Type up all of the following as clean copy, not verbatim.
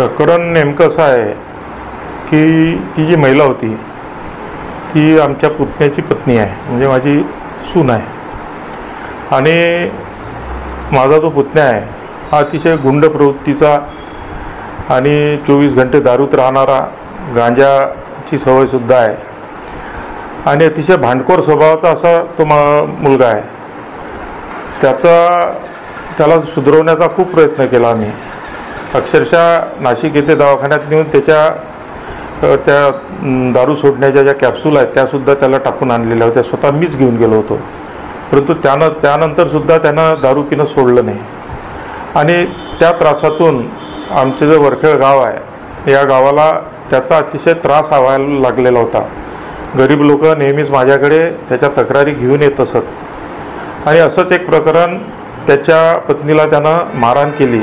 प्रकरण नेमकं असं आहे की ती जी महिला होती ती आमच्या पुतण्याची पत्नी आहे, म्हणजे माझी सून आहे. आणि माझा जो पुतण्या आहे हा अतिशय गुंड प्रवृत्तीचा आणि 24 घंटे दारूत राहणारा, गांजाची सवयसुद्धा आहे आणि अतिशय भांडखोर स्वभावाचा असा तो मुलगा आहे. त्याला सुधारवण्याचा खूप प्रयत्न केला आम्ही. अक्षरशः नाशिक येथे दवाखान्यात नेऊन त्या दारू सोडण्याच्या ज्या कॅप्सूल आहेत त्यासुद्धा त्याला टाकून आणलेल्या होत्या. स्वतः मीच घेऊन गेलो होतो, परंतु त्यानंतरसुद्धा त्यानं दारू पिणं सोडलं नाही. आणि त्या त्रासातून आमचे जे वरखेळ गाव आहे या गावाला त्याचा अतिशय त्रास व्हायला लागलेला होता. गरीब लोक नेहमीच माझ्याकडे त्याच्या तक्रारी घेऊन येत असत. आणि असंच एक प्रकरण, त्याच्या पत्नीला त्यानं मारहाण केली.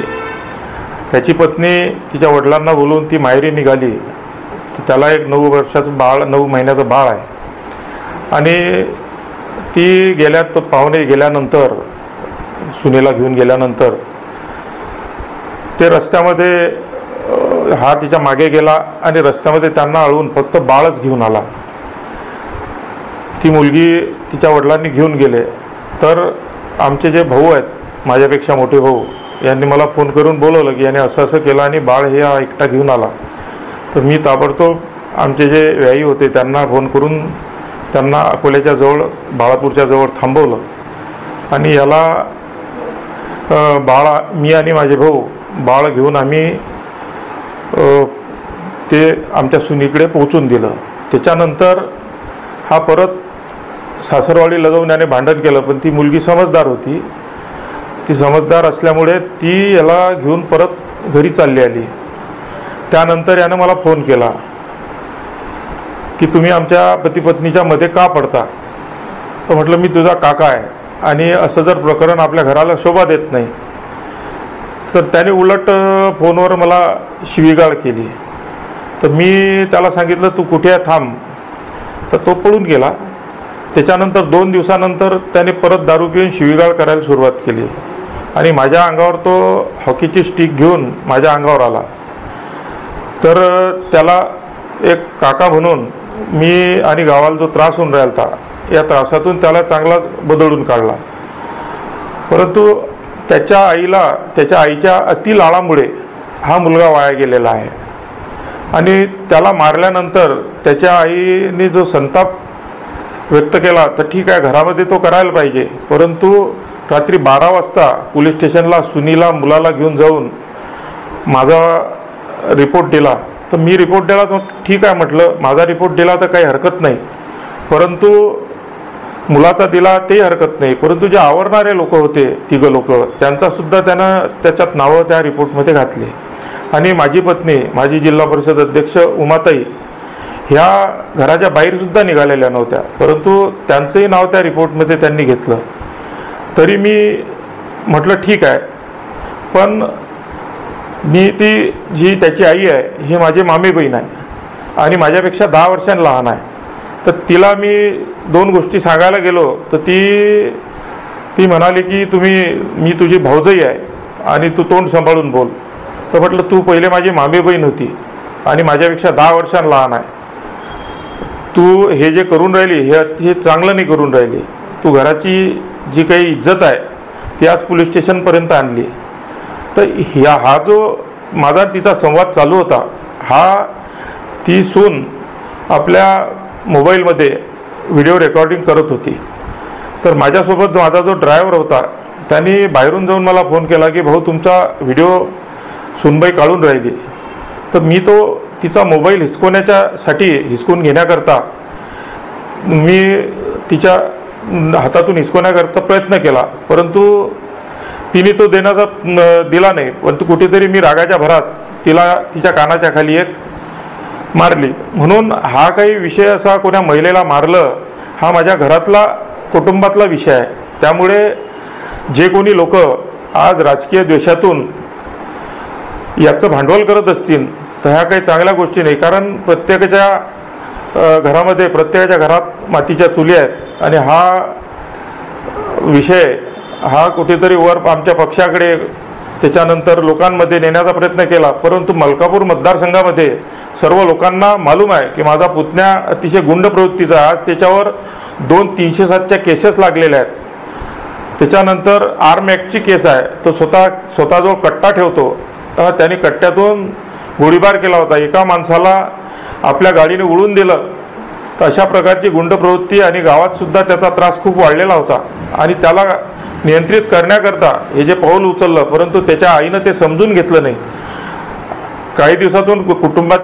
त्याची पत्नी तिच्या वडिलांना बोलवून ती माहेरी निघाली. त्याला एक 9 वर्षाचं बाळ, 9 महिन्याचं बाळ आहे. आणि ती पाहुणे गेल्यानंतर, सुनेला घेऊन गेल्यानंतर ते रस्त्यामध्ये हा तिच्या मागे गेला आणि रस्त्यामध्ये त्यांना अडवून फक्त बाळच घेऊन आला. ती मुलगी तिच्या वडिलांनी घेऊन गेले. तर आमचे जे भाऊ आहेत, माझ्यापेक्षा मोठे भाऊ, यांनी मला फोन करून बोलवलं की याने असं असं केलं आणि बाळ हे एकटा घेऊन आला. तर मी ताबडतोब आमचे जे व्यायी होते त्यांना फोन करून त्यांना अकोल्याच्या जवळ, बाळापूरच्या जवळ थांबवलं. आणि याला मी आणि माझे भाऊ बाळ घेऊन आम्ही ते आमच्या सुनीकडे पोहोचून दिलं. त्याच्यानंतर हा परत सासरवाडीला जाऊन याने भांडण केलं. पण ती मुलगी समजदार होती. ती समजदार असल्यामुळे ती याला घेऊन परत घरी चालली आली. त्यानंतर यानं मला फोन केला की तुम्ही आमच्या पतीपत्नीच्या मध्ये का पडता. तर म्हटलं मी तुझा काका आहे आणि असं जर प्रकरण आपल्या घराला शोभा देत नाही. तर त्याने उलट फोनवर मला शिवीगाळ केली. तर मी त्याला सांगितलं तू कुठे आहे, थांब. तर तो पळून गेला. त्याच्यानंतर 2 दिवसानंतर त्याने परत दारू पिऊन शिवीगाळ करायला सुरुवात केली आणि माझ्या अंगावर तो हॉकीची स्टिक घेऊन माझ्या अंगावर आला. तर त्याला एक काका म्हणून मी आणि गावाला जो त्रास होऊन राहिला होता या त्रासातून त्याला चांगला बदलून काढला. परंतु त्याच्या आईच्या अति लाडामुळे हा मुलगा वाया गेलेला आहे. आणि त्याला मारल्यानंतर त्याच्या आईने जो संताप व्यक्त केला, तर ठीक आहे, घरामध्ये तो करायला पाहिजे, परंतु रात्री 12 वाजता पोलीस स्टेशनला सुनीला, मुलाला घेऊन जाऊन माझा रिपोर्ट दिला. तर मी रिपोर्ट दिला तर ठीक आहे म्हटलं, माझा रिपोर्ट दिला तर काही हरकत नाही, परंतु मुलाचा दिला तेही हरकत नाही. परंतु जे आवरणारे लोक होते, 3 लोक, त्यांचासुद्धा त्यानं त्याच्यात नावं त्या रिपोर्टमध्ये घातली. आणि माझी पत्नी, माझी जिल्हा परिषद अध्यक्ष उमाताई, ह्या घराच्या बाहेरसुद्धा निघालेल्या नव्हत्या, परंतु त्यांचंही नाव त्या रिपोर्टमध्ये त्यांनी घेतलं. तरी मी म्हटलं ठीक आहे, पण ती जी त्याची आई आहे ही माझी मामी बहीण आहे आणि माझ्यापेक्षा 10 वर्षांनी लहान आहे. तर तिला मी 2 गोष्टी सांगायला गेलो तर ती म्हणाली की मी तुझी भाऊजाई आहे आणि तू तोंड सांभाळून बोल. तर म्हटलं तू पहिले माझी मामी बहीण होती आणि माझ्यापेक्षा 10 वर्षांनी लहान आहे. तू हे जे करून राहिली हे अतिशय चांगलं नाही करून राहिली. तू घराची जी काही इज्जत आहे ती आज पोलीस स्टेशनपर्यंत आणली. तर हा जो माझा तिचा संवाद चालू होता, ती सून आपल्या मोबाईलमध्ये व्हिडिओ रेकॉर्डिंग करत होती. तर माझ्यासोबत माझा जो ड्रायव्हर होता त्यांनी बाहेरून जाऊन मला फोन केला की भाऊ तुमचा व्हिडिओ सूनबाई काढून राहिली. तर मी तिचा मोबाईल हिसकून घेण्याकरता मी तिच्या हातातून हिसकवण्याकरता प्रयत्न केला, परंतु तिने तो दिला नाही. परंतु कुठेतरी मी रागाच्या भरात तिच्या कानाच्या खाली एक मारली. म्हणून हा काही विषय असा कोणा महिलेला मारलं हा माझ्या घरातला, कुटुंबातला विषय आहे. त्यामुळे जे कोणी लोक आज राजकीय द्वेषातून याचं भांडवल करत असतील तर ह्या काही चांगल्या गोष्टी नाही. कारण प्रत्येकाच्या घरात मातीच्या चुली आहेत आणि हा विषय कुठेतरी वर आमच्या पक्षाकडे त्याच्यानंतर लोकांमध्ये नेण्याचा प्रयत्न केला, परंतु मलकापूर मतदारसंघामध्ये सर्व लोकांना मालूम आहे की माझा पुतण्या अतिशय गुंड प्रवृत्तीचा आहे. आज त्याच्यावर 307च्या केसेस लागलेल्या आहेत. त्याच्यानंतर आर्म ॲक्टची केस आहे. तो स्वतःजवळ कट्टा ठेवतो. त्याने कट्ट्यातून गोळीबार केला होता. एका माणसाला आपल्या गाडीने उडून दिलं. तर अशा प्रकारची गुंड प्रवृत्ती आणि गावात सुद्धा त्याचा त्रास खूप वाढलेला होता आणि त्याला नियंत्रित करण्याकरता हे जे पाऊल उचललं, परंतु त्याच्या आईनं ते समजून घेतलं नाही. काही दिवसातून कुटुंबात